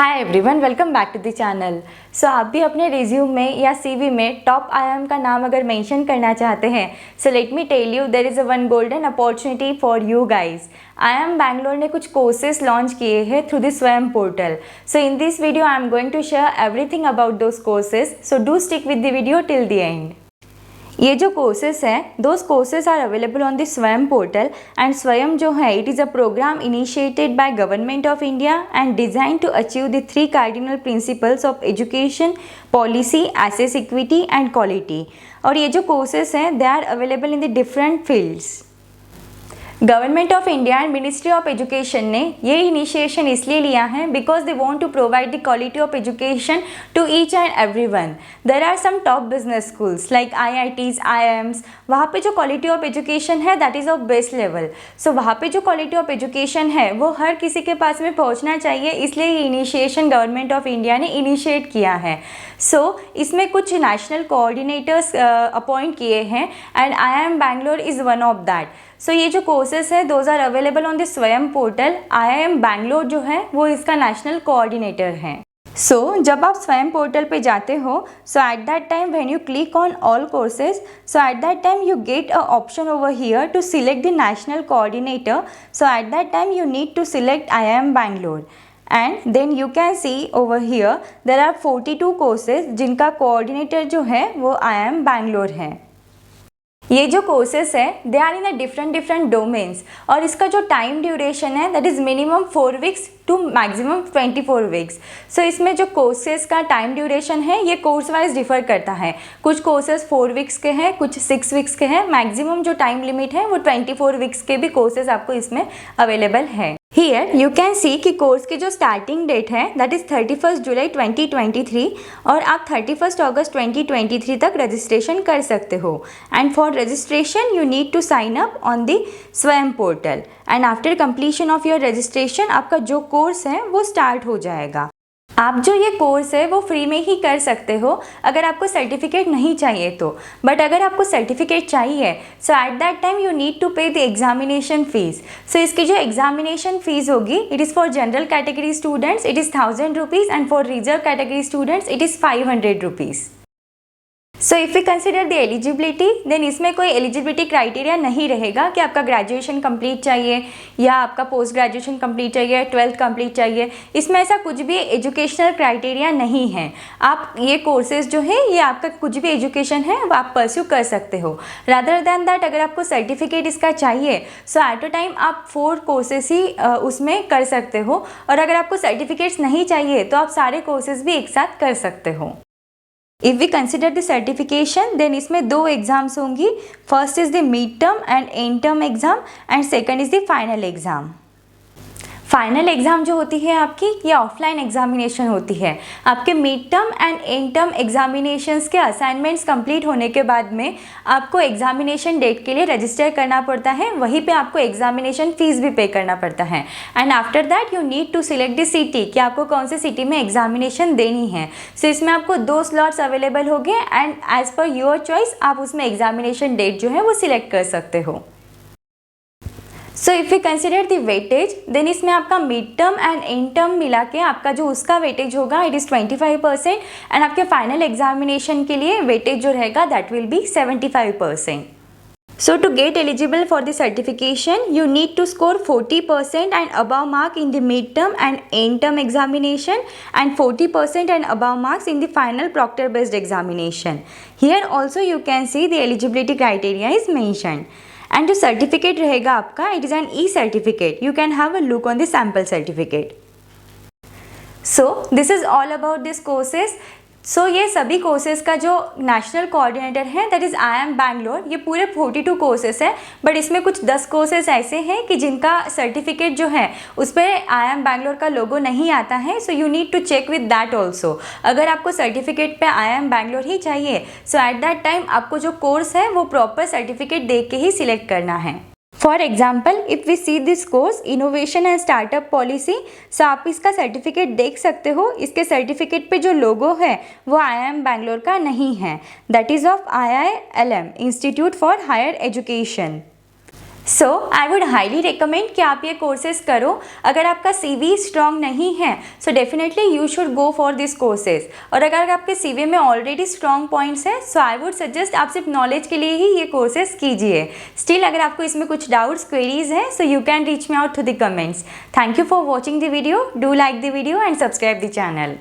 Hi everyone, welcome back to the channel. So आप भी अपने रिज्यूम में या सीवी में टॉप आईआईएम का नाम अगर मेंशन करना चाहते हैं, so let me tell you there is a one golden opportunity for you guys. IIM Bangalore ने कुछ कोर्सेज लॉन्च किए हैं through the Swayam portal. So in this video I am going to share everything about those courses, so do stick with the video till the end. ये जो courses हैं, those courses are available on the Swayam portal and Swayam जो है it is a program initiated by government of India and design to achieve the 3 cardinal principles of education, policy, access, equity and quality. और ये जो courses हैं they are available in the different fields. Government of India and ministry of education ने ये initiation इसलिए लिया है because they want to provide the quality of education to each and every one. There are some top business schools like IITs, IIMs, वहाँ पे जो quality of education है that is of best level. So वहाँ पे जो quality of education है वो हर किसी के पास में पहुँचना चाहिए, इसलिए ये इनिशिएशन गवर्नमेंट ऑफ इंडिया ने इनिशिएट किया है। सो इसमें कुछ नेशनल कोऑर्डिनेटर्स अपॉइंट किए हैं and IIM Bangalore is one of that. So ये जो कोर्सेस है those are available on the Swayam portal. IIM Bangalore जो है वो इसका नेशनल कोऑर्डिनेटर है। सो जब आप स्वयं पोर्टल पे जाते हो, so at that time when you click on all courses, so at that time you get a option over here to select the national coordinator. So at that time you need to select IIM Bangalore and then you can see over here there are 42 courses जिनका coordinator जो है वो IIM Bangalore है। ये जो courses है they are in a different domains और इसका जो टाइम ड्यूरेशन है that is minimum 4 weeks to maximum 24 weeks. So इसमें जो कोर्सेज का टाइम ड्यूरेशन है ये कोर्स वाइज डिफर करता है। कुछ कोर्सेज 4 वीक्स के हैं, कुछ 6 वीक्स के हैं। मैक्सिमम जो टाइम लिमिट है वो 24 वीक्स के भी कोर्सेज आपको इसमें अवेलेबल है। हियर यू कैन सी कि कोर्स की जो स्टार्टिंग डेट है दैट इज़ 31 जुलाई 2023 और आप 31 अगस्त 2023 तक रजिस्ट्रेशन कर सकते हो। And for registration you need to sign up on the Swayam portal and after completion of your registration आपका जो कोर्स है वो स्टार्ट हो जाएगा। आप जो ये कोर्स है वो फ्री में ही कर सकते हो अगर आपको सर्टिफिकेट नहीं चाहिए तो। बट अगर आपको सर्टिफिकेट चाहिए so at that time you need to pay the examination fees. So इसकी जो एग्जामिनेशन फीस होगी it is for general category students it is 1000 rupees and for reserve category students it is 500 rupees. So if you consider the eligibility then इसमें कोई eligibility criteria नहीं रहेगा कि आपका graduation complete चाहिए या आपका पोस्ट ग्रेजुएशन कंप्लीट चाहिए, 12th कंप्लीट चाहिए। इसमें ऐसा कुछ भी एजुकेशनल क्राइटेरिया नहीं है। आप ये कोर्सेज जो है ये आपका कुछ भी एजुकेशन है वो आप परस्यू कर सकते हो। रादर दैन दैट अगर आपको सर्टिफिकेट इसका चाहिए सो एट अ टाइम आप 4 कोर्सेज ही उसमें कर सकते हो और अगर आपको सर्टिफिकेट्स नहीं चाहिए तो आप सारे कोर्सेज भी एक साथ कर सकते हो। If we consider the certification then इसमें 2 एग्ज़ाम्स होंगी। First is the mid term and end term exam and second is the final exam. Final exam जो होती है आपकी ये ऑफलाइन एग्जामिनेशन होती है। आपके mid term and end term examinations के असाइनमेंट्स कंप्लीट होने के बाद में आपको एग्जामिनेशन डेट के लिए रजिस्टर करना पड़ता है, वहीं पे आपको एग्जामिनेशन फ़ीस भी पे करना पड़ता है। And after that you need to select the city कि आपको कौन सी सिटी में एग्जामिनेशन देनी है। सो इसमें आपको 2 स्लॉट्स अवेलेबल होंगे and as per your choice आप उसमें एग्जामिनेशन डेट जो है वो सिलेक्ट कर सकते हो। So if you consider the weightage then इसमें आपका mid term and end term मिला के आपका जो उसका वेटेज होगा इट इज़ 25% एंड आपके फाइनल एग्जामिनेशन के लिए वेटेज जो रहेगा that will be 75%. So to get eligible for the certification, you need to score 40% and above mark in the midterm and end term examination and 40% and above marks in the final proctor based examination. Here also you can see the eligibility criteria is mentioned. And जो certificate रहेगा आपका it is an e-certificate. You can have a look on the sample certificate. So this is all about this courses. So ये सभी courses का जो national coordinator है that is IIM Bangalore. ये पूरे 42 कोर्सेज है बट इसमें कुछ 10 कोर्सेज ऐसे हैं कि जिनका सर्टिफिकेट जो है उस पर IIM बैंगलोर का लोगो नहीं आता है। So you need to check with that also. अगर आपको सर्टिफिकेट पे IIM बैंगलोर ही चाहिए सो एट दैट टाइम आपको जो कोर्स है वो प्रॉपर सर्टिफिकेट देख के ही सिलेक्ट करना है। For example if we see this course innovation and startup policy, so आप इसका सर्टिफिकेट देख सकते हो। इसके सर्टिफिकेट पे जो लोगो है वो IIM बैंगलोर का नहीं है, that is of IILM institute for higher education. So I would highly recommend कि आप ये कोर्सेज करो। अगर आपका CV स्ट्रॉन्ग नहीं है so definitely you should go for this courses. और अगर आपके CV में ऑलरेडी स्ट्रॉन्ग पॉइंट्स हैं सो आई वुड सजेस्ट आप सिर्फ नॉलेज के लिए ही ये कोर्सेज कीजिए। स्टिल अगर आपको इसमें कुछ डाउट्स क्वेरीज हैं so you can reach me out through the comments. Thank you for watching the video. Do like the video and subscribe the channel.